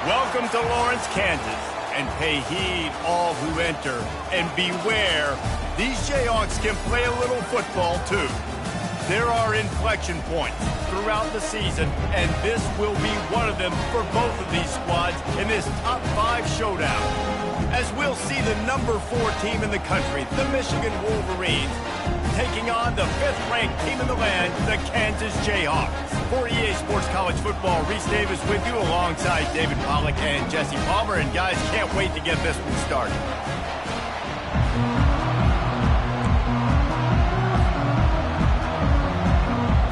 Welcome to Lawrence, Kansas, and pay heed all who enter, and beware, these Jayhawks can play a little football too. There are inflection points throughout the season, and this will be one of them for both of these squads in this top 5 showdown. As we'll see the number 4 team in the country, the Michigan Wolverines, taking on the 5th-ranked team in the land, the Kansas Jayhawks. For EA Sports College Football, Reese Davis with you alongside David Pollack and Jesse Palmer. And guys, can't wait to get this one started.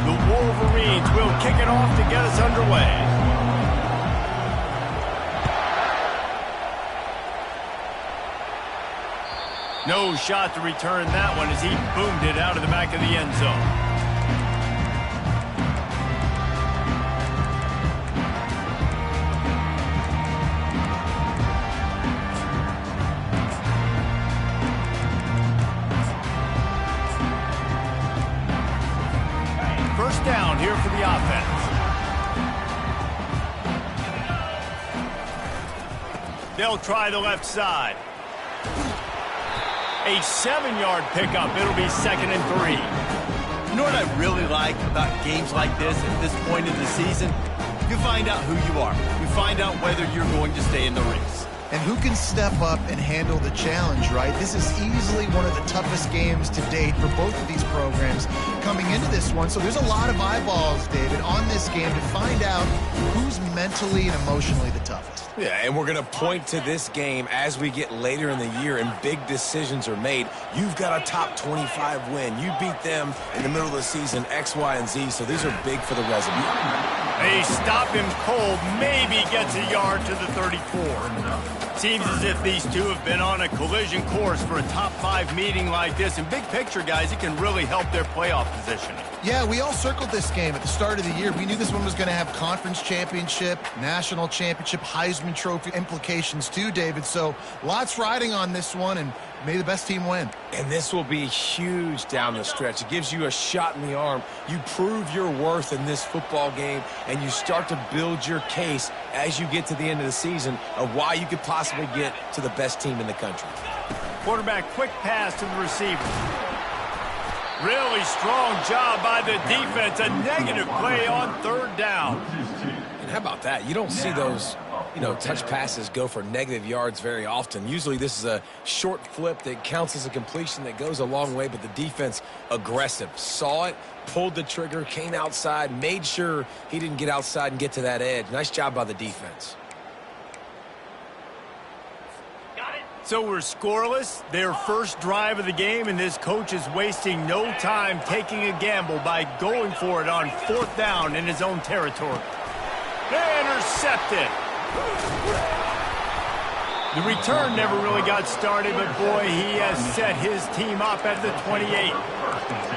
The Wolverines will kick it off to get us underway. No shot to return that one as he boomed it out of the back of the end zone. First down here for the offense. They'll try the left side. A 7-yard pickup. It'll be 2nd and 3. You know what I really like about games like this at this point in the season? You find out who you are. You find out whether you're going to stay in the race. And who can step up and handle the challenge, right? This is easily one of the toughest games to date for both of these programs coming into this one. So there's a lot of eyeballs, David, on this game to find out who's mentally and emotionally the toughest. Yeah, and we're going to point to this game as we get later in the year and big decisions are made. You've got a top 25 win. You beat them in the middle of the season, X, Y, and Z, so these are big for the resume. They stop him cold, maybe gets a yard to the 34. Seems as if these two have been on a collision course for a top 5 meeting like this. And big picture, guys, it can really help their playoff position. Yeah, we all circled this game at the start of the year. We knew this one was going to have conference championship, national championship, Heisman Trophy implications too, David. So lots riding on this one, and may the best team win. And this will be huge down the stretch. It gives you a shot in the arm. You prove your worth in this football game, and you start to build your case as you get to the end of the season of why you could possibly get to the best team in the country. Quarterback, quick pass to the receiver. Really strong job by the defense. A negative play on 3rd down. And how about that? You don't see those, touch passes go for negative yards very often. Usually this is a short flip that counts as a completion that goes a long way, but the defense aggressive. Saw it, pulled the trigger, came outside, made sure he didn't get outside and get to that edge. Nice job by the defense. So we're scoreless, their first drive of the game, and this coach is wasting no time taking a gamble by going for it on 4th down in his own territory. They intercept it. The return never really got started, but boy, he has set his team up at the 28.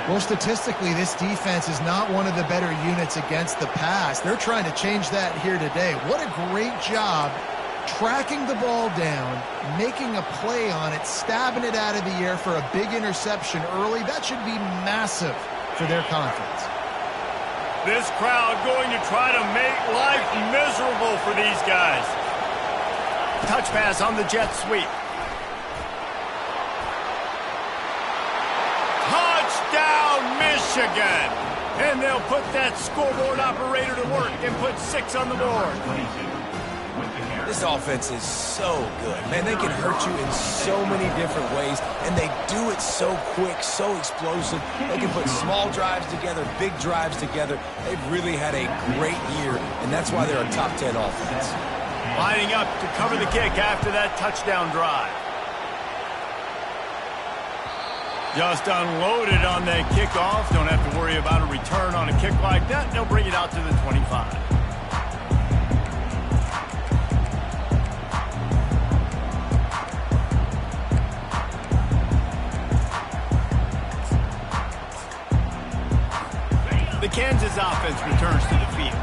Well, statistically, this defense is not one of the better units against the pass. They're trying to change that here today. What a great job tracking the ball down, making a play on it, stabbing it out of the air for a big interception early. That should be massive for their confidence. This crowd going to try to make life miserable for these guys. Touch pass on the jet sweep. Touchdown, Michigan! And they'll put that scoreboard operator to work and put 6 on the board. This offense is so good. Man, they can hurt you in so many different ways, and they do it so quick, so explosive. They can put small drives together, big drives together. They've really had a great year, and that's why they're a top 10 offense. Lining up to cover the kick after that touchdown drive. Just unloaded on that kickoff. Don't have to worry about a return on a kick like that. They'll bring it out to the 25. The Kansas offense returns to the field.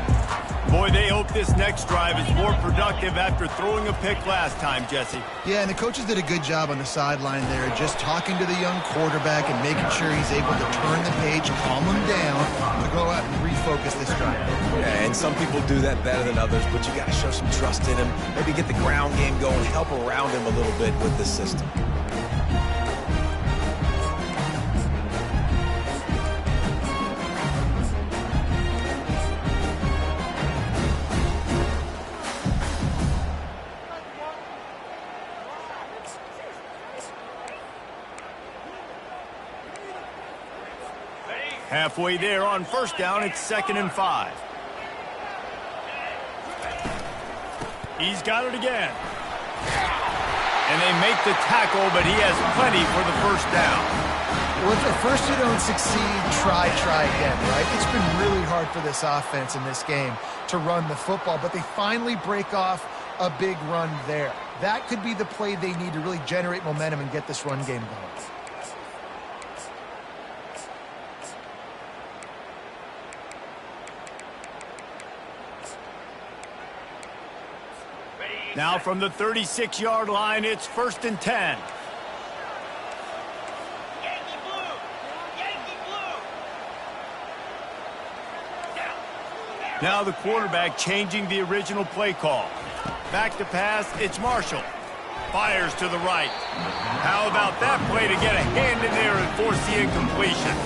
Boy, they hope this next drive is more productive after throwing a pick last time, Jesse. Yeah, and the coaches did a good job on the sideline there, just talking to the young quarterback and making sure he's able to turn the page, calm him down, to go out and refocus this drive. Yeah, and some people do that better than others, but you got to show some trust in him, maybe get the ground game going, help around him a little bit with this system. Halfway there on first down, it's 2nd and 5. He's got it again. And they make the tackle, but he has plenty for the first down. Well, if at first you don't succeed, try again, right? It's been really hard for this offense in this game to run the football, but they finally break off a big run there. That could be the play they need to really generate momentum and get this run game going. Now from the 36-yard line, it's 1st and 10. Now the quarterback changing the original play call. Back to pass, it's Marshall. Fires to the right. How about that play to get a hand in there and force the incompletion?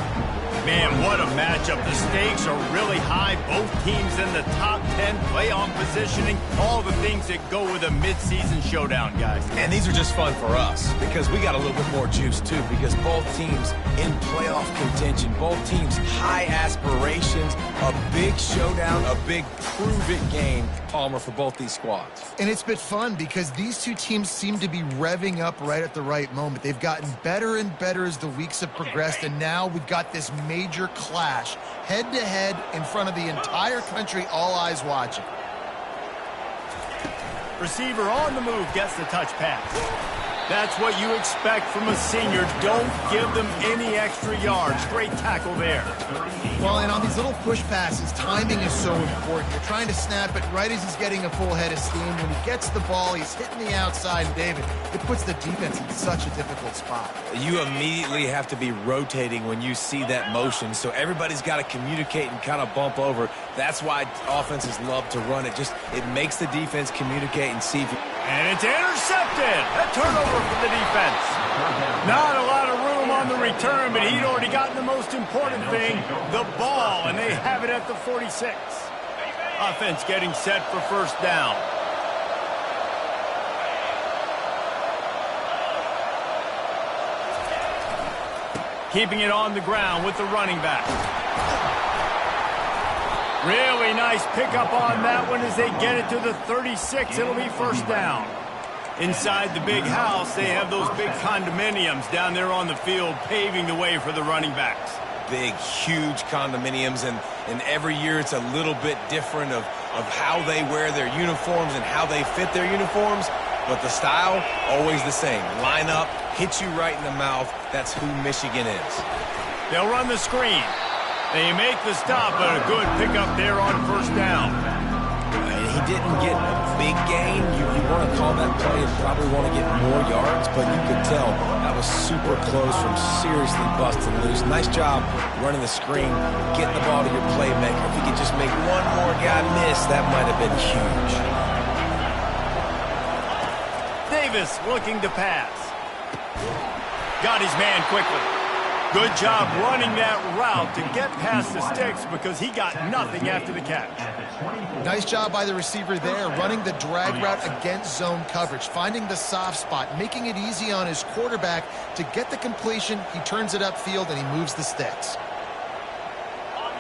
Man, what a matchup. The stakes are really high. Both teams in the top 10, playoff positioning, all the things that go with a midseason showdown, guys. And these are just fun for us because we got a little bit more juice, too, because both teams in playoff contention, both teams high aspirations, a big showdown, a big prove-it game, Palmer, for both these squads. And it's been fun because these two teams seem to be revving up right at the right moment. They've gotten better and better as the weeks have progressed, and now we've got this major clash, head-to-head in front of the entire country, all eyes watching. Receiver on the move gets the touch pass. That's what you expect from a senior. Don't give them any extra yards. Great tackle there. Well, and on these little push passes, timing is so important. You're trying to snap it right as he's getting a full head of steam. When he gets the ball, he's hitting the outside, and David, it puts the defense in such a difficult spot. You immediately have to be rotating when you see that motion, so everybody's got to communicate and kind of bump over. That's why offenses love to run it. It makes the defense communicate and see if... And it's intercepted. A turnover for the defense. Not a lot of room on the return, but he'd already gotten the most important thing, the ball, and they have it at the 46. Offense getting set for first down. Keeping it on the ground with the running back. Really nice pickup on that one as they get it to the 36. It'll be first down. Inside the big house, they have those big condominiums down there on the field paving the way for the running backs. Big, huge condominiums, and every year it's a little bit different of how they wear their uniforms and how they fit their uniforms, but the style, always the same. Line up, hit you right in the mouth. That's who Michigan is. They'll run the screen. They make the stop, but a good pickup there on first down. He didn't get a big gain. You want to call that play and probably want to get more yards, but you could tell that was super close from seriously busting loose. Nice job running the screen, getting the ball to your playmaker. If he could just make one more guy miss, that might have been huge. Davis looking to pass. Got his man quickly. Good job running that route to get past the sticks because he got nothing after the catch. Nice job by the receiver there, running the drag route against zone coverage, finding the soft spot, making it easy on his quarterback to get the completion. He turns it upfield, and he moves the sticks.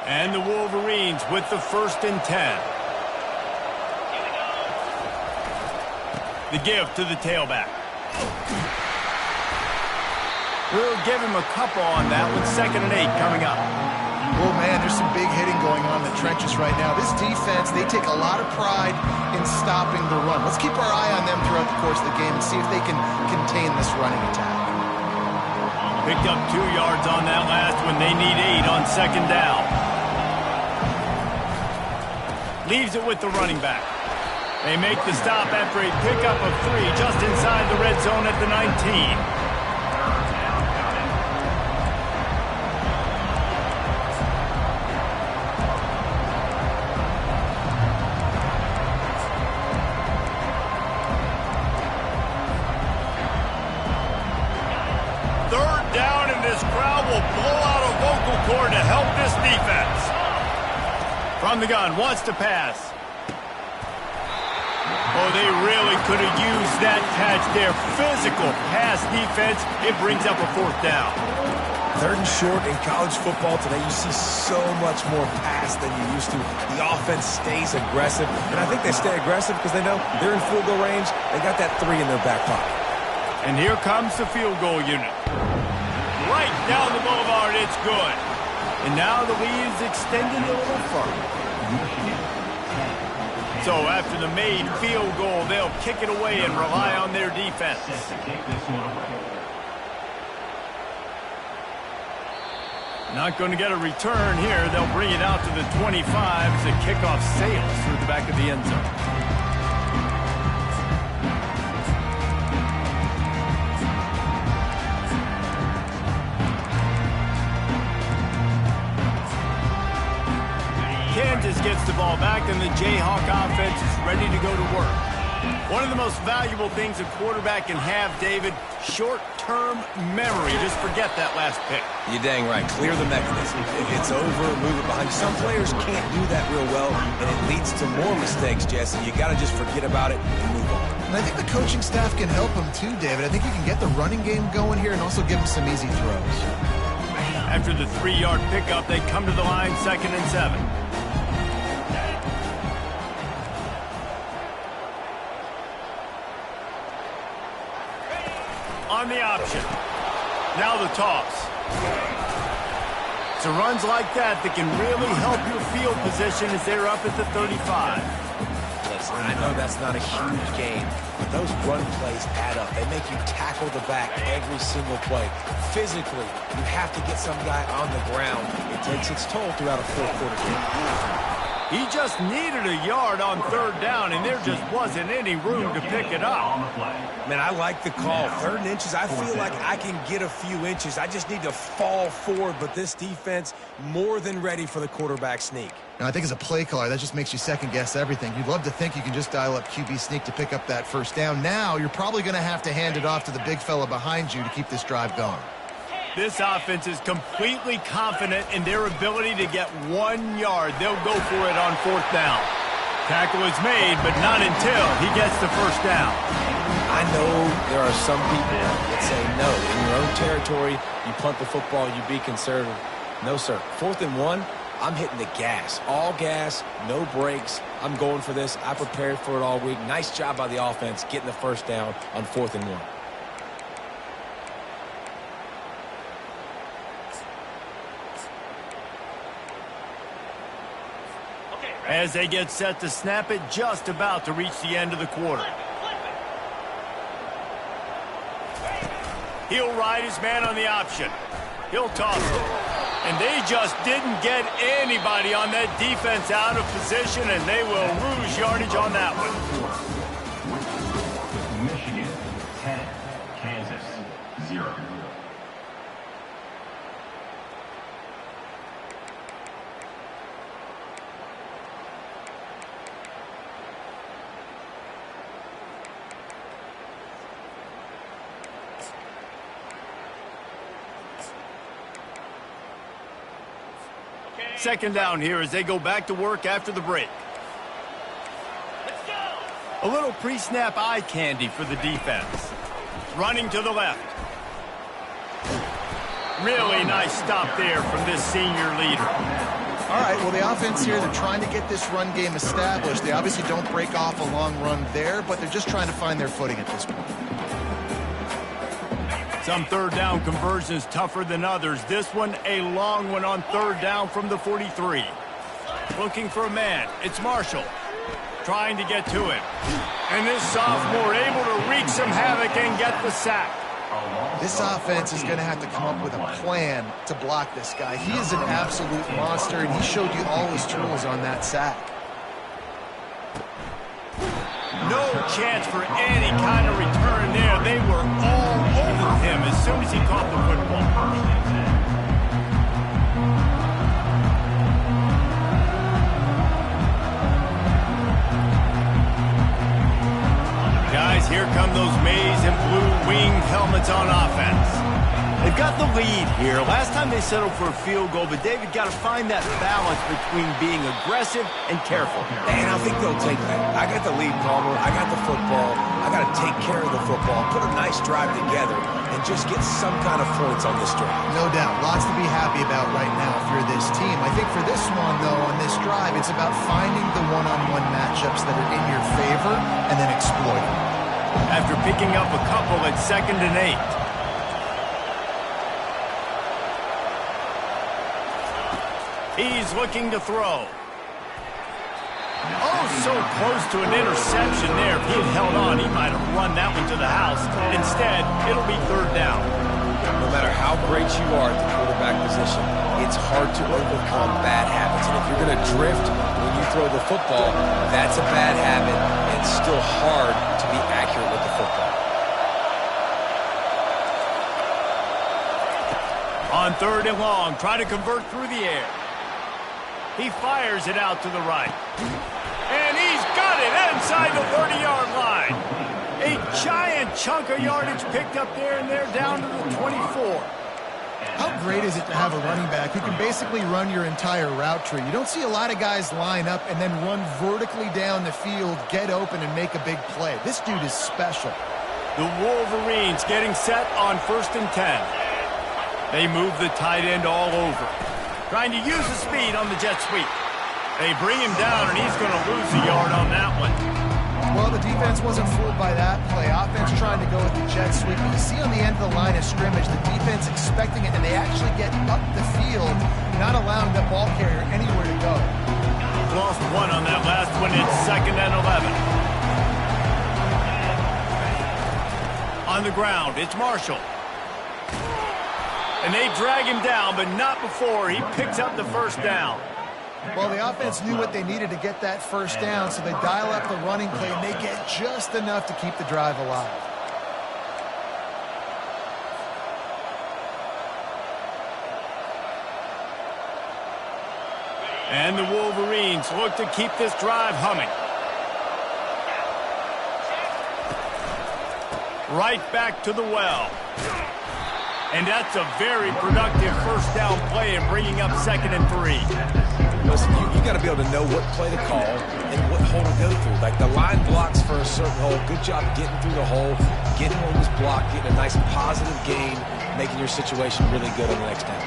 And the Wolverines with the 1st and 10. The give to the tailback. We'll give him a couple on that with 2nd and 8 coming up. Oh, man, there's some big hitting going on in the trenches right now. This defense, they take a lot of pride in stopping the run. Let's keep our eye on them throughout the course of the game and see if they can contain this running attack. Picked up 2 yards on that last one. They need 8 on 2nd down. Leaves it with the running back. They make the stop after a pickup of 3 just inside the red zone at the 19. Third down, and this crowd will blow out a vocal cord to help this defense. From the gun, wants to pass. Oh, they really could have used that catch there. Physical pass defense. It brings up a 4th down. 3rd and short in college football today. You see so much more pass than you used to. The offense stays aggressive, and I think they stay aggressive because they know they're in field goal range. They got that 3 in their back pocket. And here comes the field goal unit. Right down the boulevard, it's good. And now the lead is extended a little further. So after the made field goal, they'll kick it away and rely on their defense. Not going to get a return here. They'll bring it out to the 25 as the kickoff sails through the back of the end zone. Kansas gets the ball back, and the Jayhawk offense is ready to go to work. One of the most valuable things a quarterback can have, David, short-term memory. Just forget that last pick. You're dang right. Clear the mechanism. If it's over, move it behind you. Some players can't do that real well, and it leads to more mistakes, Jesse. You got to just forget about it and move on. And I think the coaching staff can help him too, David. I think you can get the running game going here and also give him some easy throws. After the 3-yard pickup, they come to the line 2nd and 7. On the option. Now the toss. It's runs like that can really help your field position as they're up at the 35. Listen, I know that's not a huge game, but those run plays add up. They make you tackle the back every single play. Physically, you have to get some guy on the ground. It takes its toll throughout a 4-quarter game. He just needed a yard on 3rd down, and there just wasn't any room to pick it up. Man, I like the call. 3rd and inches, I feel like I can get a few inches. I just need to fall forward, but this defense more than ready for the quarterback sneak. Now, I think as a play caller, that just makes you second-guess everything. You'd love to think you can just dial up QB sneak to pick up that 1st down. Now, you're probably going to have to hand it off to the big fella behind you to keep this drive going. This offense is completely confident in their ability to get 1 yard. They'll go for it on 4th down. Tackle is made, but not until he gets the 1st down. I know there are some people that say no. In your own territory, you punt the football, you be conservative. No, sir. 4th and 1, I'm hitting the gas. All gas, no brakes. I'm going for this. I prepared for it all week. Nice job by the offense getting the 1st down on 4th and 1. As they get set to snap it, just about to reach the end of the quarter. He'll ride his man on the option. He'll toss it. And they just didn't get anybody on that defense out of position, and they will lose yardage on that one. Michigan 10, Kansas 0. Second down here as they go back to work after the break. A little pre-snap eye candy for the defense. Running to the left. Really nice stop there from this senior leader. All right, well, the offense here, they're trying to get this run game established. They obviously don't break off a long run there, but they're just trying to find their footing at this point. Some third down conversions tougher than others. This one, a long one on third down from the 43. Looking for a man. It's Marshall. Trying to get to him. And this sophomore able to wreak some havoc and get the sack. This offense is going to have to come up with a plan to block this guy. He is an absolute monster, and he showed you all his tools on that sack. No chance for any kind of return there. They were all over him as soon as he caught the football. Guys, here come those maize and blue winged helmets on offense. They've got the lead here. Last time they settled for a field goal, but David got to find that balance between being aggressive and careful. And I think they'll take that. I got the lead, Palmer. I got the football. I got to take care of the football, put a nice drive together, and just get some kind of points on this drive. No doubt. Lots to be happy about right now if you're this team. I think for this one, though, on this drive, it's about finding the one-on-one matchups that are in your favor and then exploiting. After picking up a couple at 2nd and 8. He's looking to throw. Oh, so close to an interception there. If he had held on, he might have run that one to the house. Instead, it'll be third down. No matter how great you are at the quarterback position, it's hard to overcome bad habits. And if you're going to drift when you throw the football, that's a bad habit, and it's still hard to be accurate with the football. On third and long, try to convert through the air. He fires it out to the right. And he's got it inside the 30-yard line. A giant chunk of yardage picked up there, and they're down to the 24. How great is it to have a running back who can basically run your entire route tree? You don't see a lot of guys line up and then run vertically down the field, get open, and make a big play. This dude is special. The Wolverines getting set on 1st and 10. They move the tight end all over. Trying to use the speed on the jet sweep. They bring him down, and he's going to lose a yard on that one. Well, the defense wasn't fooled by that play. Offense trying to go with the jet sweep. You see on the end of the line of scrimmage, the defense expecting it, and they actually get up the field, not allowing the ball carrier anywhere to go. Lost one on that last one. It's 2nd and 11. On the ground, it's Marshall. And they drag him down, but not before he picks up the first down. Well, the offense knew what they needed to get that first down, so they dial up the running play, and they get just enough to keep the drive alive. And the Wolverines look to keep this drive humming. Right back to the well. And that's a very productive first down play and bringing up 2nd and 3. Listen, you got to be able to know what play to call and what hole to go through. Like the line blocks for a certain hole. Good job getting through the hole, getting what was blocked, getting a nice positive gain, making your situation really good on the next down.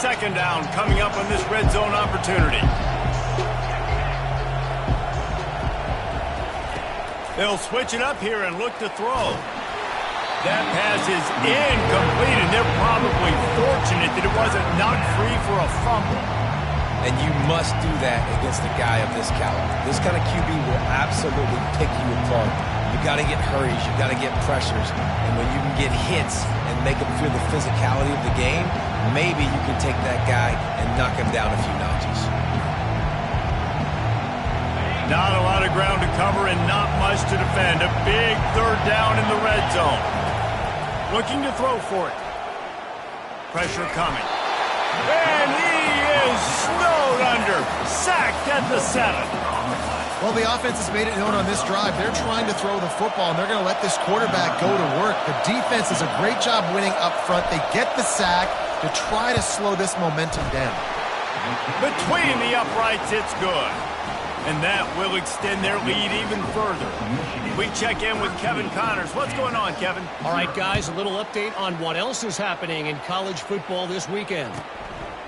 Second down coming up on this red zone opportunity. They'll switch it up here and look to throw. That pass is incomplete, and they're probably fortunate that it wasn't knocked free for a fumble. And you must do that against a guy of this caliber. This kind of QB will absolutely pick you apart. You got to get hurries, you got to get pressures, and when you can get hits and make them feel the physicality of the game, maybe you can take that guy and knock him down a few notches. Not a lot of ground to cover and not much to defend. A big third down in the red zone. Looking to throw for it. Pressure coming. And he is snowed under. Sacked at the 7. Well, the offense has made it known on this drive. They're trying to throw the football, and they're going to let this quarterback go to work. The defense does a great job winning up front. They get the sack to try to slow this momentum down. Between the uprights, it's good. And that will extend their lead even further. We check in with Kevin Connors. What's going on, Kevin? All right, guys, a little update on what else is happening in college football this weekend.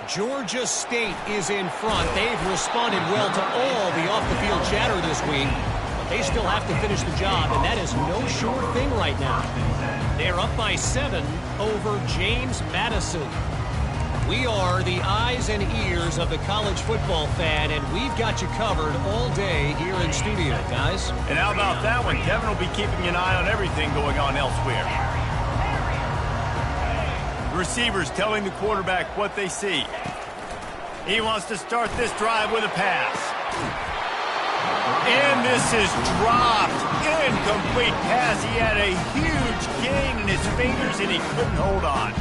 Georgia State is in front. They've responded well to all the off-the-field chatter this week. But they still have to finish the job, and that is no sure thing right now. They're up by 7 over James Madison. We are the eyes and ears of the college football fan, and we've got you covered all day here in studio, guys. And how about that one? Kevin will be keeping an eye on everything going on elsewhere. Receivers telling the quarterback what they see. He wants to start this drive with a pass. And this is dropped. Incomplete pass. He had a huge gain in his fingers, and he couldn't hold on.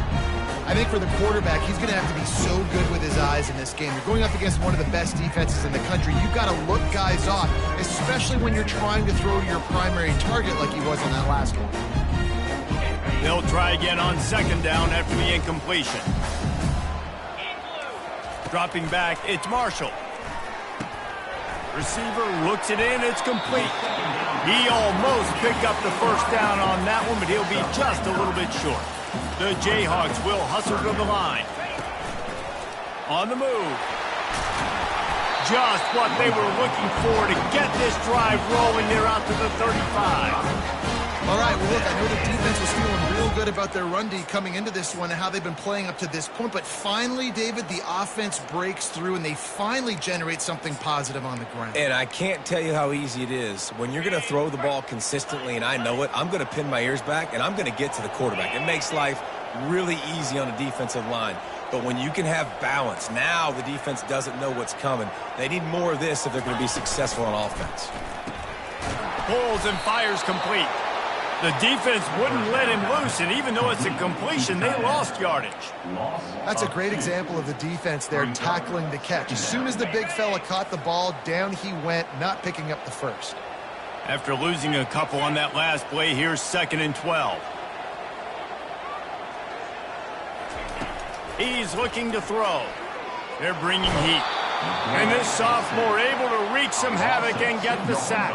I think for the quarterback, he's going to have to be so good with his eyes in this game. You're going up against one of the best defenses in the country. You've got to look guys off, especially when you're trying to throw to your primary target like he was on that last one. They'll try again on second down after the incompletion. Dropping back, it's Marshall. Receiver looks it in, it's complete. He almost picked up the first down on that one, but he'll be just a little bit short. The Jayhawks will hustle to the line. On the move. Just what they were looking for to get this drive rolling. They're out to the 35. All right, well, look, I know the defense was feeling real good about their run D coming into this one and how they've been playing up to this point. But finally, David, the offense breaks through, and they finally generate something positive on the ground. And I can't tell you how easy it is. When you're going to throw the ball consistently, and I know it, I'm going to pin my ears back, and I'm going to get to the quarterback. It makes life really easy on the defensive line. But when you can have balance, now the defense doesn't know what's coming. They need more of this if they're going to be successful on offense. Pulls and fires complete. The defense wouldn't let him loose, and even though it's a completion, they lost yardage. That's a great example of the defense there tackling the catch. As soon as the big fella caught the ball, down he went, not picking up the first. After losing a couple on that last play, here's 2nd and 12. He's looking to throw. They're bringing heat. And this sophomore able to wreak some havoc and get the sack.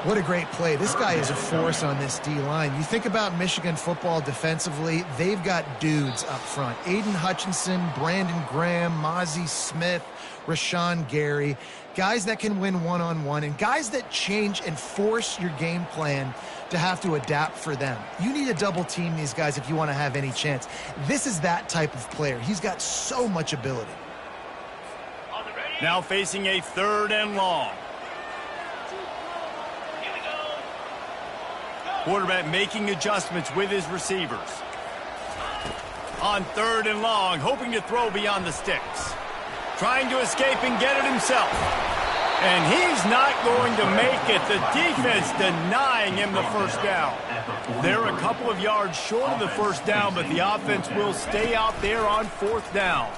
What a great play. This guy is a force on this D-line. You think about Michigan football defensively, they've got dudes up front. Aiden Hutchinson, Brandon Graham, Mozzie Smith, Rashawn Gary. Guys that can win one-on-one and guys that change and force your game plan to have to adapt for them. You need to double team these guys if you want to have any chance. This is that type of player. He's got so much ability. Now facing a 3rd and long. Quarterback making adjustments with his receivers. On 3rd and long, hoping to throw beyond the sticks. Trying to escape and get it himself. And he's not going to make it. The defense denying him the first down. They're a couple of yards short of the first down, but the offense will stay out there on 4th down.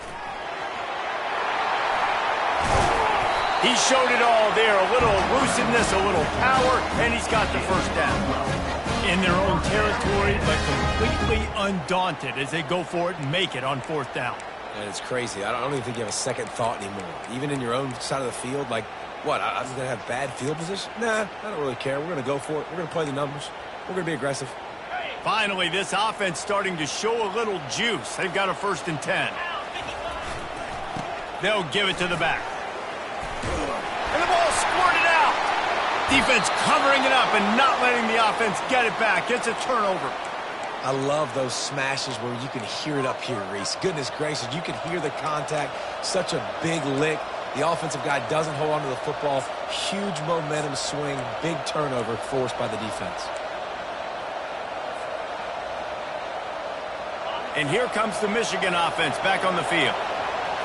He showed it all there. A little elusiveness, a little power, and he's got the first down. In their own territory, but completely undaunted as they go for it and make it on 4th down. And it's crazy. I don't even think you have a second thought anymore. Even in your own side of the field, like, what, I'm going to have bad field position? Nah, I don't really care. We're going to go for it. We're going to play the numbers. We're going to be aggressive. Finally, this offense starting to show a little juice. They've got a 1st and 10. They'll give it to the back. And the ball squirted out. Defense covering it up and not letting the offense get it back. It's a turnover. I love those smashes where you can hear it up here, Reese. Goodness gracious, you can hear the contact. Such a big lick. The offensive guy doesn't hold on to the football. Huge momentum swing. Big turnover forced by the defense. And here comes the Michigan offense back on the field.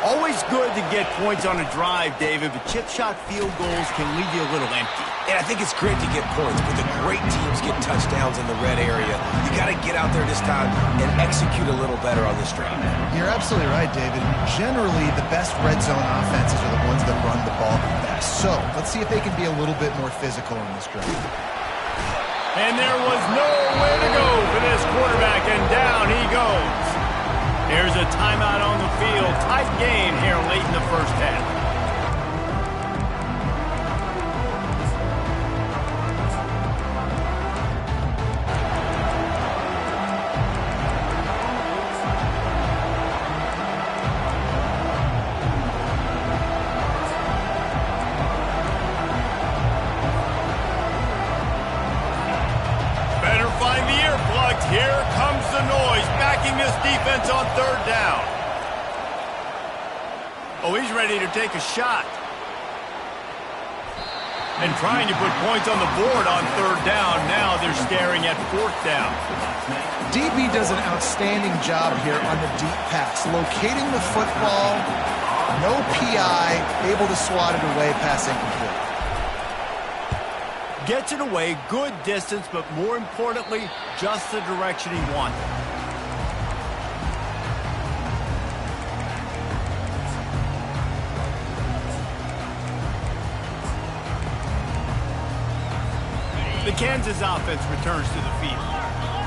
Always good to get points on a drive, David, but chip shot field goals can leave you a little empty. And I think it's great to get points, but the great teams get touchdowns in the red area. You got to get out there this time and execute a little better on this drive. You're absolutely right, David. Generally, the best red zone offenses are the ones that run the ball the best. So let's see if they can be a little bit more physical on this drive. And there was nowhere to go for this quarterback, and down he goes. Here's a timeout on the field. Tight game here late in the first half. Here comes the noise, backing this defense on third down. Oh, he's ready to take a shot. And trying to put points on the board on third down. Now they're staring at fourth down. DB does an outstanding job here on the deep pass, locating the football, no PI, able to swat it away, pass incomplete. Gets it away, good distance, but more importantly, just the direction he wanted. The Kansas offense returns to the field.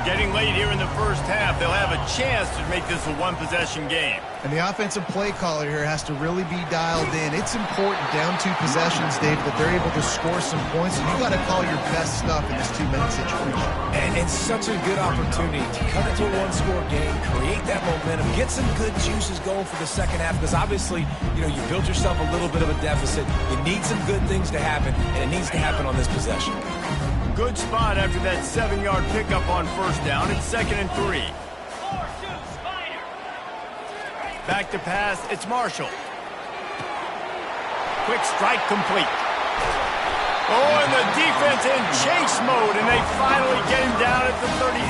Getting late here in the first half, they'll have a chance to make this a one-possession game. And the offensive play caller here has to really be dialed in. It's important down 2 possessions, Dave, that they're able to score some points. And you got to call your best stuff in this 2-minute situation. And it's such a good opportunity to cut it to a one-score game, create that momentum, get some good juices going for the second half. Because obviously, you built yourself a little bit of a deficit. You need some good things to happen, and it needs to happen on this possession. Good spot after that 7-yard pickup on first down. It's 2nd and 3. Back to pass. It's Marshall. Quick strike complete. Oh, and the defense in chase mode, and they finally get him down at the 35.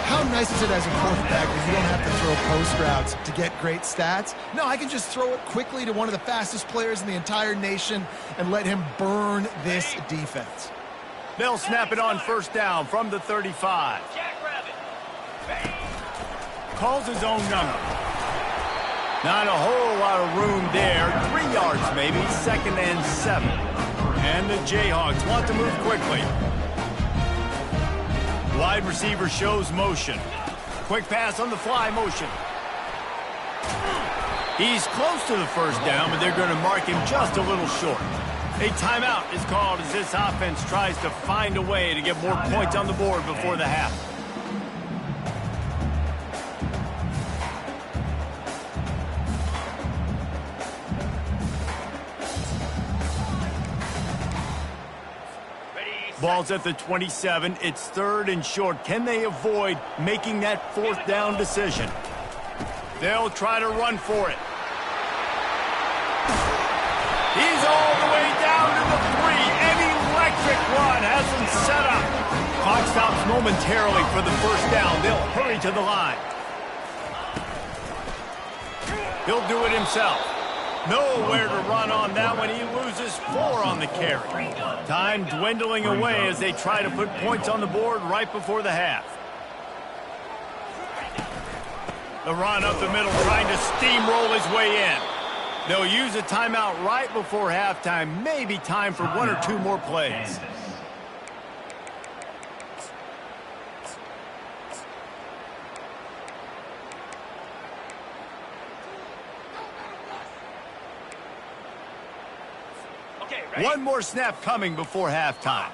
How nice is it as a quarterback that you don't have to throw post routes to get great stats? No, I can just throw it quickly to one of the fastest players in the entire nation and let him burn this defense. They'll snap it on first down from the 35. Calls his own number. Not a whole lot of room there. 3 yards maybe, 2nd and 7. And the Jayhawks want to move quickly. Wide receiver shows motion. Quick pass on the fly motion. He's close to the first down, but they're going to mark him just a little short. A timeout is called as this offense tries to find a way to get more points on the board before the half. Ball's at the 27. It's 3rd and short. Can they avoid making that 4th down decision? They'll try to run for it. He's all the way down to the 3. An electric run has him set up. Clock stops momentarily for the first down. They'll hurry to the line. He'll do it himself. Nowhere to run on that one. He loses 4 on the carry. Time dwindling away as they try to put points on the board right before the half. The run up the middle, trying to steamroll his way in. They'll use a timeout right before halftime. Maybe time for 1 or 2 more plays. Okay, ready? 1 more snap coming before halftime.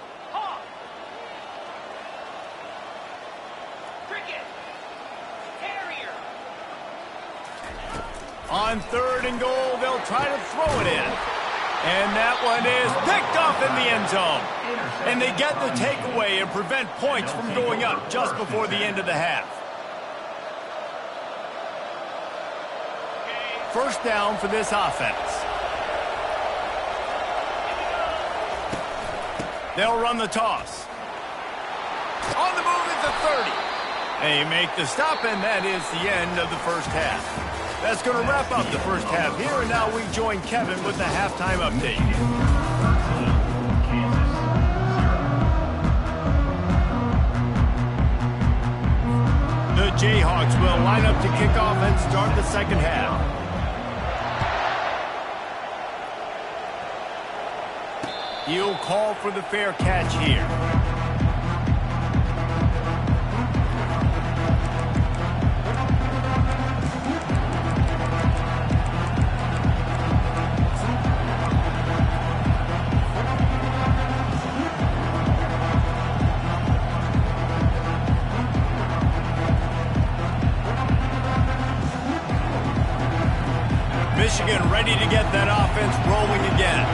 On 3rd and goal, they'll try to throw it in. And that one is picked off in the end zone. And they get the takeaway and prevent points from going up just before the end of the half. First down for this offense. They'll run the toss. On the move at the 30. They make the stop, and that is the end of the first half. That's going to wrap up the first half here, and now we join Kevin with the halftime update. The Jayhawks will line up to kick off and start the second half. He'll call for the fair catch here. Michigan ready to get that offense rolling again.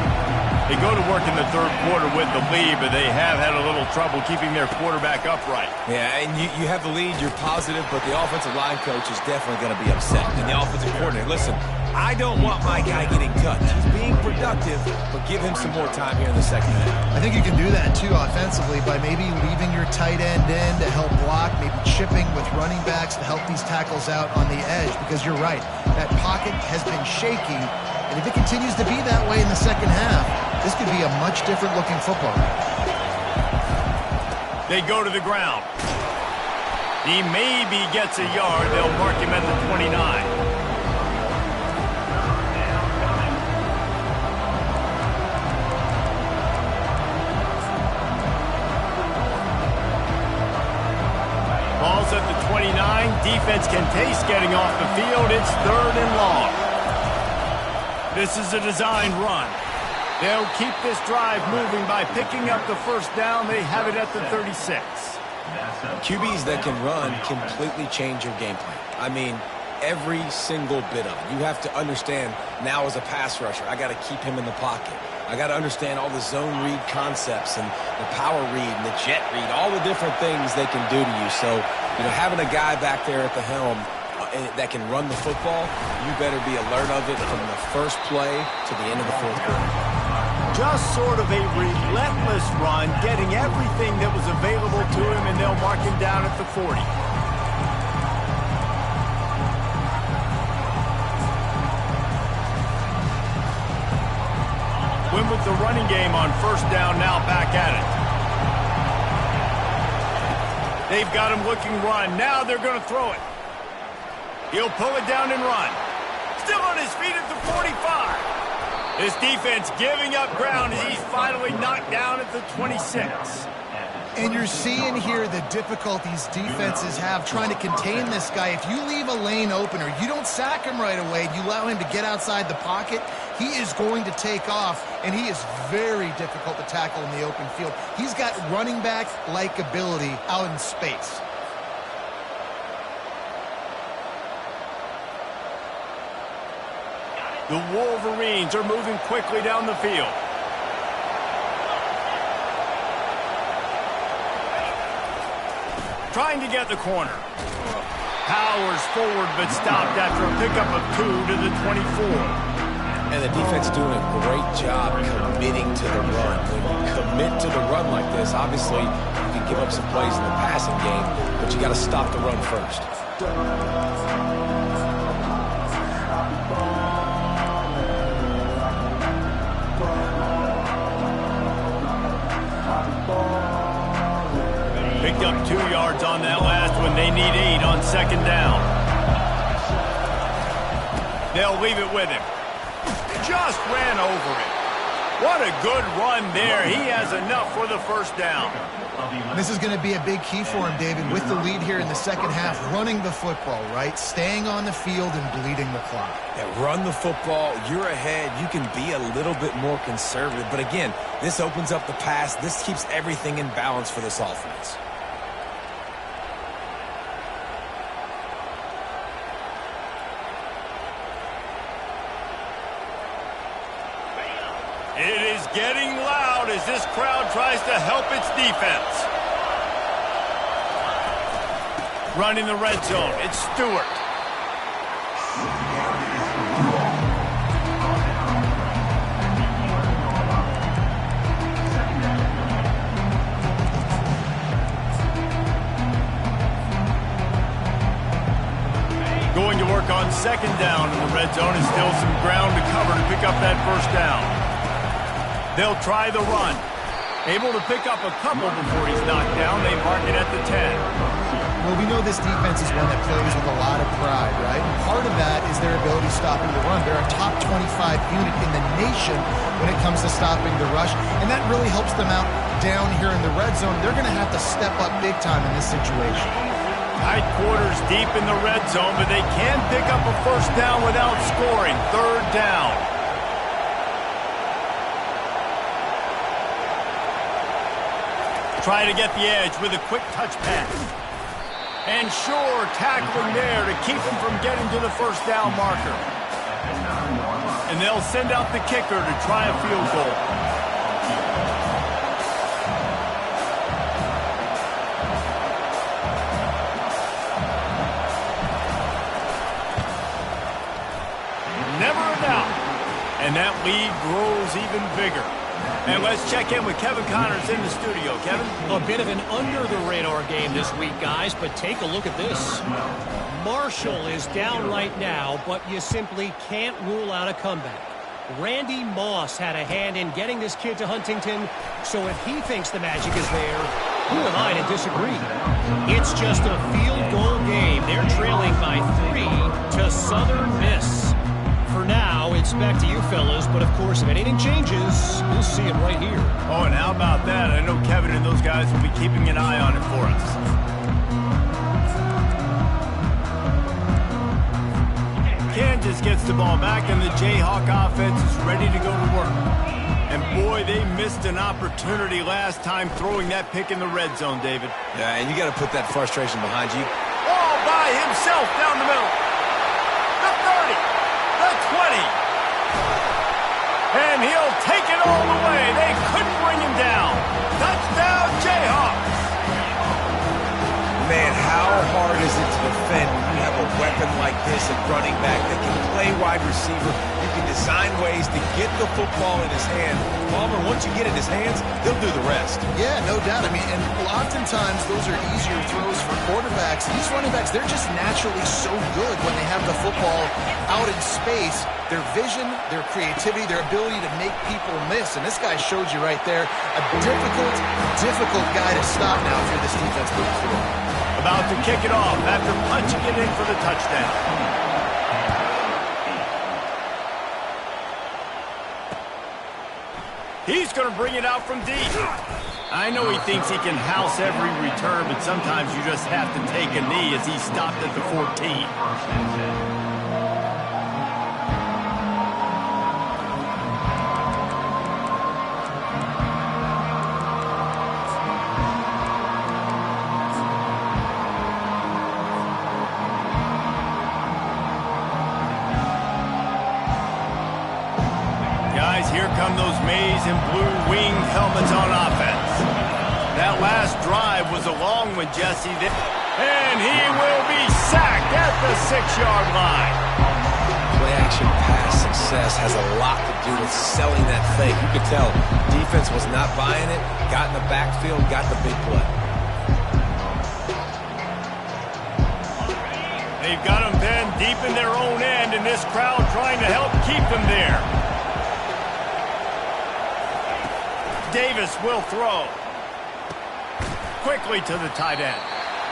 They go to work in the third quarter with the lead, but they have had a little trouble keeping their quarterback upright. Yeah, and you have the lead, you're positive, but the offensive line coach is definitely going to be upset. And the offensive coordinator, listen, I don't want my guy getting touched. He's being productive, but give him some more time here in the second half. I think you can do that, too, offensively, by maybe leaving your tight end in to help block, maybe chipping with running backs to help these tackles out on the edge, because you're right, that pocket has been shaky, and if it continues to be that way in the second half, this could be a much different looking football. They go to the ground. He maybe gets a yard. They'll mark him at the 29. Ball's at the 29. Defense can taste getting off the field. It's 3rd and long. This is a designed run. They'll keep this drive moving by picking up the first down. They have it at the 36. QBs that can run completely change your game plan. I mean, every single bit of it. You have to understand now as a pass rusher, I got to keep him in the pocket. I got to understand all the zone read concepts and the power read and the jet read, all the different things they can do to you. So, having a guy back there at the helm that can run the football, you better be alert of it from the first play to the end of the fourth quarter. Just sort of a relentless run, getting everything that was available to him, and they'll mark him down at the 40. Win with the running game on first down, now back at it. They've got him looking run. Now they're going to throw it. He'll pull it down and run. Still on his feet at the 45. This defense giving up ground as he's finally knocked down at the 26. And you're seeing here the difficulties defenses have trying to contain this guy. If you leave a lane open or you don't sack him right away, you allow him to get outside the pocket, he is going to take off, and he is very difficult to tackle in the open field. He's got running back-like ability out in space. The Wolverines are moving quickly down the field. Trying to get the corner. Powers forward, but stopped after a pickup of 2 to the 24. And the defense doing a great job committing to the run. When you commit to the run like this, obviously you can give up some plays in the passing game, but you got to stop the run first. Picked up 2 yards on that last one. They need 8 on second down. They'll leave it with him. Just ran over it. What a good run there. He has enough for the first down. This is going to be a big key for him, David, with the lead here in the second half, running the football, right? Staying on the field and bleeding the clock. Yeah, run the football. You're ahead. You can be a little bit more conservative. But again, this opens up the pass. This keeps everything in balance for this offense. It is getting loud as this crowd tries to help its defense. Running the red zone, it's Stewart. Going to work on second down in the red zone, and still some ground to cover to pick up that first down. They'll try the run. Able to pick up a couple before he's knocked down. They mark it at the 10. Well, we know this defense is one that plays with a lot of pride, right? And part of that is their ability stopping the run. They're a top 25 unit in the nation when it comes to stopping the rush, and that really helps them out down here in the red zone. They're going to have to step up big time in this situation. Tight quarters deep in the red zone, but they can pick up a first down without scoring. Third down. Trying to get the edge with a quick touch pass. And sure, tackling there to keep him from getting to the first down marker. And they'll send out the kicker to try a field goal. Never a doubt. And that lead grows even bigger. And let's check in with Kevin Connors in the studio. Kevin? A bit of an under-the-radar game this week, guys, but take a look at this. Marshall is down right now, but you simply can't rule out a comeback. Randy Moss had a hand in getting this kid to Huntington, so if he thinks the magic is there, who am I to disagree? It's just a field goal game. They're trailing by 3 to Southern Miss. For now, it's back to you fellas, but of course, if anything changes, we'll see it right here. Oh, and how about that? I know Kevin and those guys will be keeping an eye on it for us. Kansas gets the ball back, and the Jayhawk offense is ready to go to work. And boy, they missed an opportunity last time throwing that pick in the red zone, David. Yeah, and you got to put that frustration behind you. All by himself down the middle. The 30. The 20. And he'll take it all the way. They couldn't bring him down. Touchdown, Jayhawks. Man, how hard is it to defend when you have a weapon like this at running back that can play wide receiver? You can design ways to get the football in his hand. Palmer, once you get it in his hands, he'll do the rest. Yeah, no doubt. I mean, and oftentimes those are easier throws for quarterbacks. These running backs, they're just naturally so good when they have the football out in space. Their vision, their creativity, their ability to make people miss. And this guy showed you right there a difficult guy to stop now if you're this defense moving forward. About to kick it off after punching it in for the touchdown. He's going to bring it out from deep. I know he thinks he can house every return, but sometimes you just have to take a knee as he stopped at the 14. Here come those maize and blue winged helmets on offense. That last drive was a long one, Jesse. And he will be sacked at the 6-yard line. Play-action pass success has a lot to do with selling that fake. You could tell defense was not buying it, got in the backfield, got the big play. They've got them then deep in their own end, and this crowd trying to help keep them there. Davis will throw. Quickly to the tight end.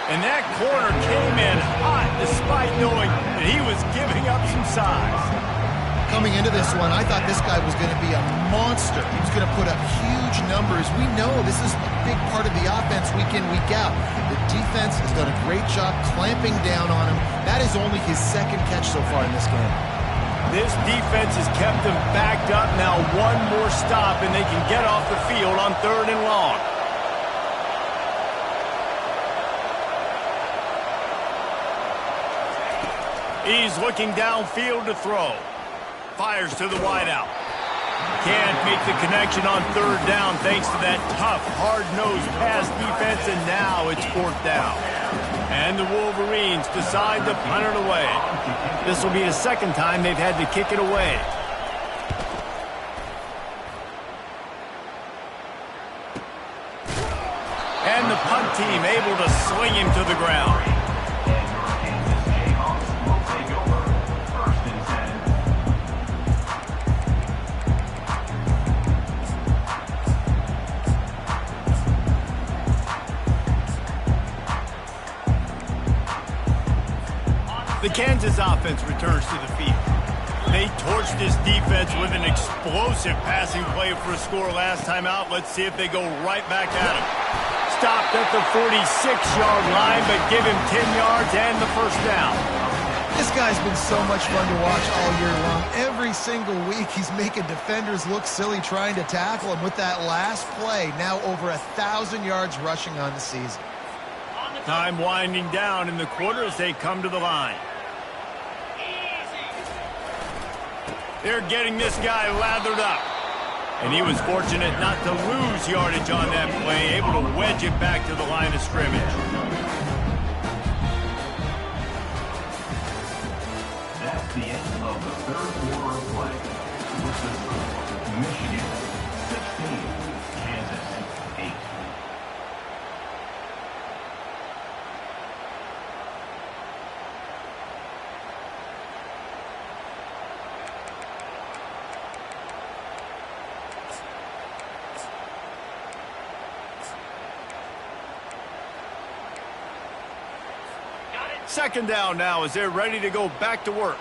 And that corner came in hot despite knowing that he was giving up some size. Coming into this one, I thought this guy was going to be a monster. He was going to put up huge numbers. We know this is a big part of the offense week in, week out. The defense has done a great job clamping down on him. That is only his second catch so far in this game. This defense has kept them backed up. Now one more stop, and they can get off the field on 3rd and long. He's looking downfield to throw. Fires to the wideout. Can't make the connection on 3rd down thanks to that tough, hard-nosed pass defense, and now it's 4th down. And the Wolverines decide to punt it away. This will be the second time they've had to kick it away. And the punt team able to sling him to the ground. Kansas offense returns to the field. They torched this defense with an explosive passing play for a score last time out. Let's see if they go right back at him. Stopped at the 46-yard line, but give him 10 yards and the first down. This guy's been so much fun to watch all year long. Every single week he's making defenders look silly trying to tackle him. With that last play, now over 1,000 yards rushing on the season. Time winding down in the quarter as they come to the line. They're getting this guy lathered up. And he was fortunate not to lose yardage on that play, able to wedge it back to the line of scrimmage. That's the end of the third quarter of play. Michigan 16, Kansas 8. Second down now as they're ready to go back to work.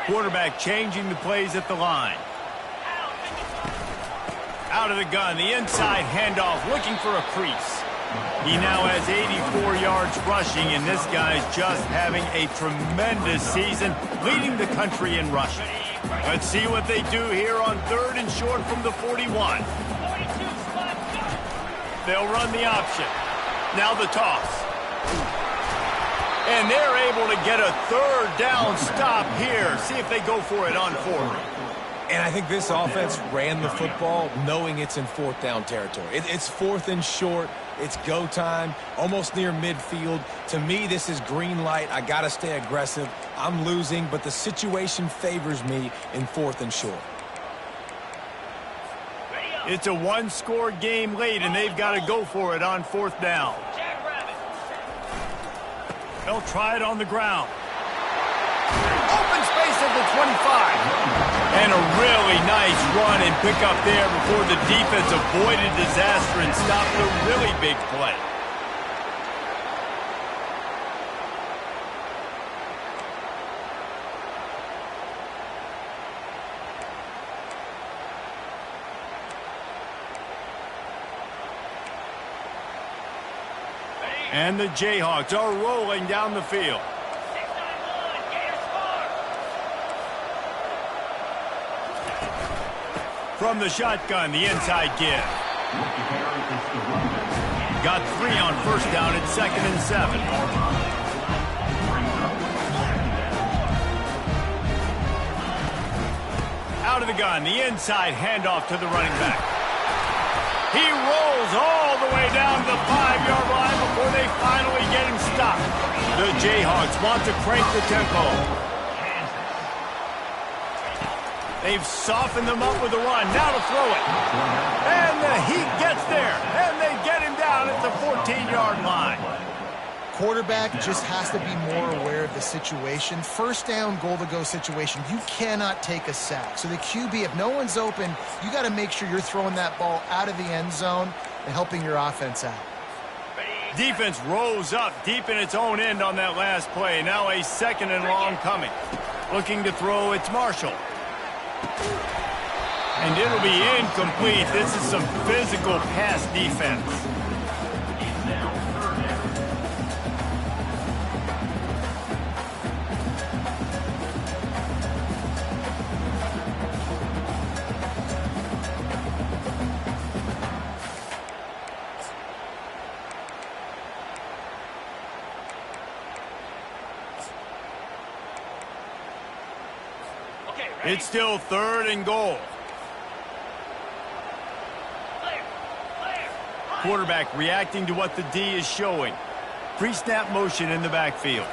Quarterback changing the plays at the line. Out of the gun, the inside handoff, looking for a crease. He now has 84 yards rushing, and this guy's just having a tremendous season, leading the country in rushing. Let's see what they do here on 3rd and short from the 41. They'll run the option. Now the toss. And they're able to get a 3rd down stop here. See if they go for it on 4th. And I think this offense ran the football knowing it's in 4th down territory. It's 4th and short. It's go time, almost near midfield. To me, this is green light. I got to stay aggressive. I'm losing, but the situation favors me in 4th and short. It's a one-score game late, and they've got to go for it on 4th down. They'll try it on the ground. Open space at the 25. And a really nice run and pick up there before the defense avoided disaster and stopped a really big play. And the Jayhawks are rolling down the field. From the shotgun, the inside give. Got 3 on 1st down at 2nd and 7. Out of the gun, the inside handoff to the running back. He rolls all the way down the 5-yard line before they finally get him stopped. The Jayhawks want to crank the tempo. They've softened them up with a run. Now to throw it. And the heat gets there. And they get him down at the 14-yard line. Quarterback just has to be more aware of the situation. 1st down, goal-to-go situation. You cannot take a sack. So the QB, if no one's open, you got to make sure you're throwing that ball out of the end zone and helping your offense out. Defense rose up deep in its own end on that last play. Now a 2nd and long coming. Looking to throw, it's Marshall. And it'll be incomplete. This is some physical pass defense. It's still 3rd and goal. Quarterback reacting to what the D is showing. Pre-snap motion in the backfield.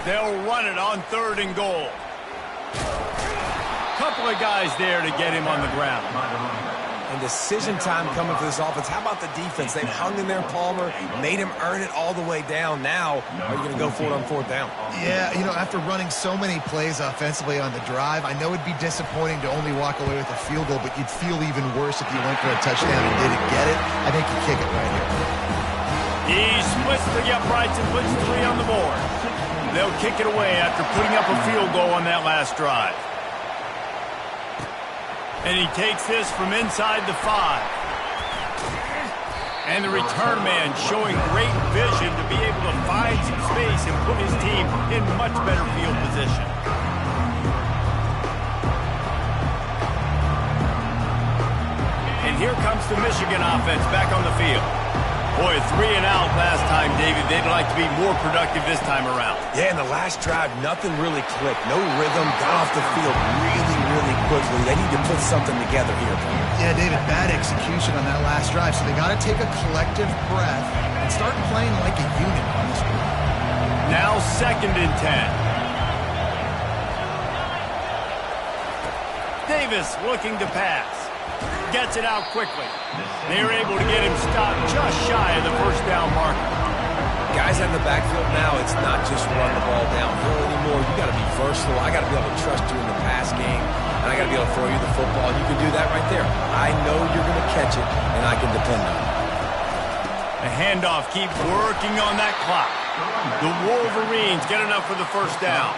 They'll run it on 3rd and goal. Couple of guys there to get him on the ground. And decision time coming for this offense. How about the defense? They've hung in there, Palmer, made him earn it all the way down. Now, are you going to go for it on 4th down? Yeah, you know, after running so many plays offensively on the drive, I know it'd be disappointing to only walk away with a field goal, but you'd feel even worse if you went for a touchdown and didn't get it. I think you kick it right here. He splits the uprights and puts 3 on the board. They'll kick it away after putting up a field goal on that last drive. And he takes this from inside the 5. And the return man showing great vision to be able to find some space and put his team in much better field position. And here comes the Michigan offense back on the field. Boy, 3 and out last time, David. They'd like to be more productive this time around. Yeah, in the last drive, nothing really clicked. No rhythm, got off the field really quickly. They need to put something together here. Yeah, David, bad execution on that last drive. So they got to take a collective breath and start playing like a unit on this one. Now 2nd and 10. Davis looking to pass. Gets it out quickly. They're able to get him stopped just shy of the first down marker. Guys in the backfield now, it's not just run the ball downhill anymore. You got to be versatile. I got to be able to trust you in the pass game, and I got to be able to throw you the football. You can do that right there. I know you're going to catch it, and I can depend on it. The handoff keeps working on that clock. The Wolverines get enough for the first down.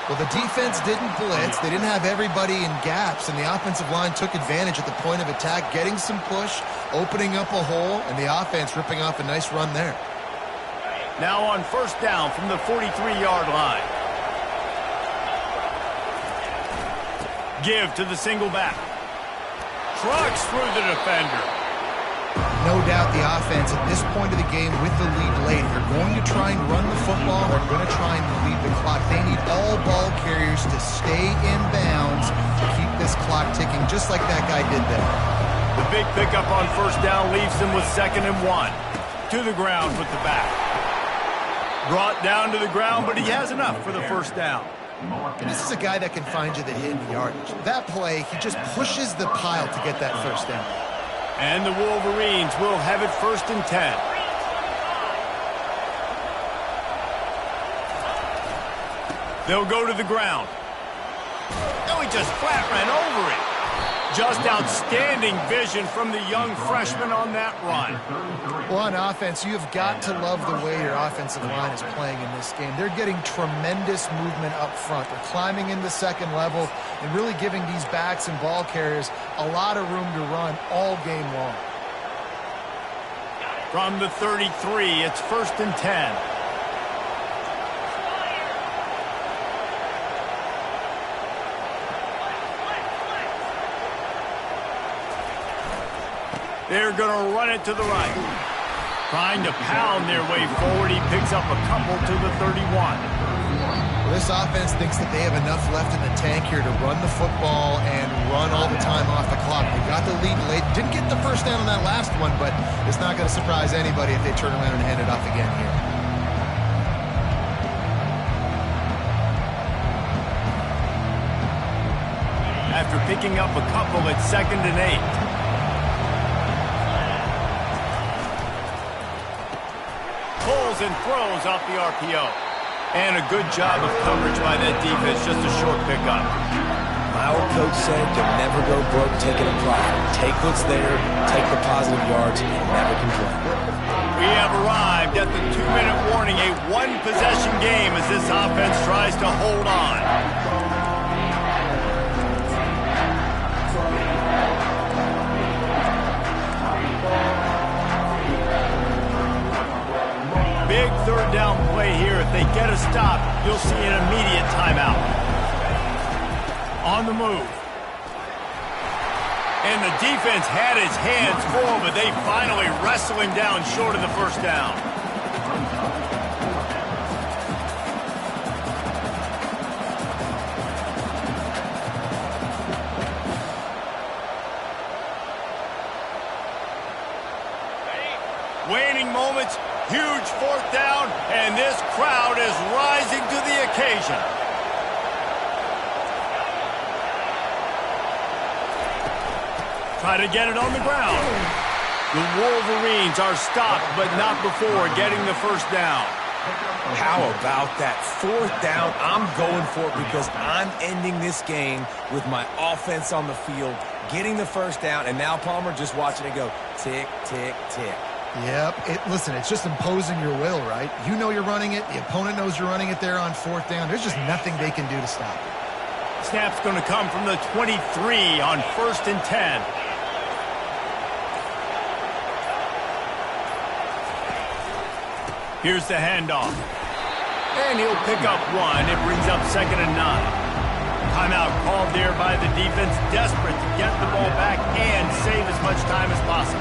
Well, the defense didn't blitz. They didn't have everybody in gaps, and the offensive line took advantage at the point of attack, getting some push, opening up a hole, and the offense ripping off a nice run there. Now on first down from the 43-yard line. Give to the single back. Trucks through the defender. No doubt the offense at this point of the game with the lead late, they're going to try and run the football. They're going to try and lead the clock. They need all ball carriers to stay in bounds to keep this clock ticking, just like that guy did there. The big pickup on first down leaves them with 2nd and 1. To the ground with the back. Brought down to the ground, but he has enough for the first down. And this is a guy that can find you the hidden yardage. That play, he just pushes the pile to get that first down. And the Wolverines will have it 1st and 10. They'll go to the ground. Oh, he just flat ran over it. Just outstanding vision from the young freshman on that run. Well, on offense, you have got to love the way your offensive line is playing in this game. They're getting tremendous movement up front. They're climbing into 2nd level and really giving these backs and ball carriers a lot of room to run all game long. From the 33, it's 1st and 10. They're going to run it to the right. Trying to pound their way forward. He picks up a couple to the 31. Well, this offense thinks that they have enough left in the tank here to run the football and run all the time off the clock. They got the lead late. Didn't get the first down on that last one, but it's not going to surprise anybody if they turn around and hand it off again here. After picking up a couple, it's 2nd and 8. Pulls and throws off the RPO. And a good job of coverage by that defense, just a short pickup. My old coach said you'll never go broke taking a profit. Take what's there, take the positive yards, and never complain. We have arrived at the 2-minute warning, a one-possession game as this offense tries to hold on. Big 3rd down play here. If they get a stop, you'll see an immediate timeout. On the move. And the defense had his hands full, but they finally wrestle him down short of the first down. Waning moments, huge 4th down, and this crowd is rising to the occasion. Try to get it on the ground. The Wolverines are stopped, but not before getting the first down. How about that 4th down? I'm going for it because I'm ending this game with my offense on the field, getting the first down, and now Palmer just watching it go tick, tick, tick. Yep. Listen, it's just imposing your will, right? You know you're running it. The opponent knows you're running it there on 4th down. There's just nothing they can do to stop it. Snap's going to come from the 23 on 1st and 10. Here's the handoff. And he'll pick up 1. It brings up 2nd and 9. Timeout called there by the defense, desperate to get the ball back and save as much time as possible.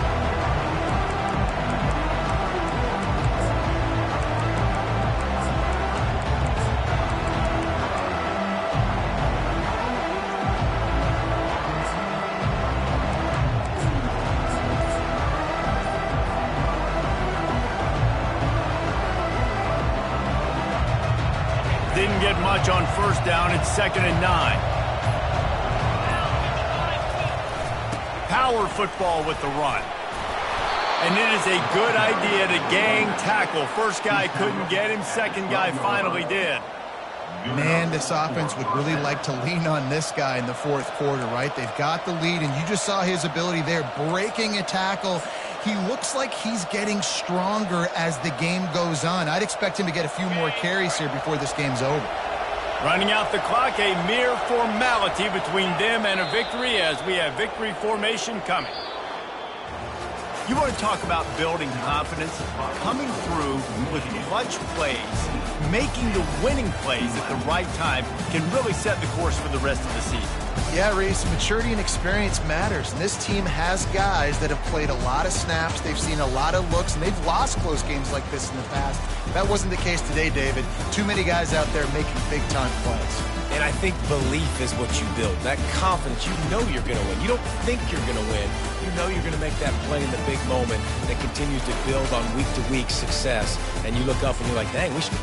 Didn't get much on 1st down. It's 2nd and 9. Power football with the run. And it is a good idea to gang tackle. First guy couldn't get him. Second guy finally did. Man, this offense would really like to lean on this guy in the 4th quarter, right? They've got the lead, and you just saw his ability there, breaking a tackle. He looks like he's getting stronger as the game goes on. I'd expect him to get a few more carries here before this game's over. Running out the clock, a mere formality between them and a victory as we have victory formation coming. You want to talk about building confidence? Coming through with clutch plays, making the winning plays at the right time can really set the course for the rest of the season. Yeah, Reese, maturity and experience matters, and this team has guys that have played a lot of snaps, they've seen a lot of looks, and they've lost close games like this in the past. That wasn't the case today, David. Too many guys out there making big-time plays. And I think belief is what you build. That confidence, you know you're going to win. You don't think you're going to win. You know you're going to make that play in the big moment that continues to build on week-to-week success. And you look up and you're like, dang, we should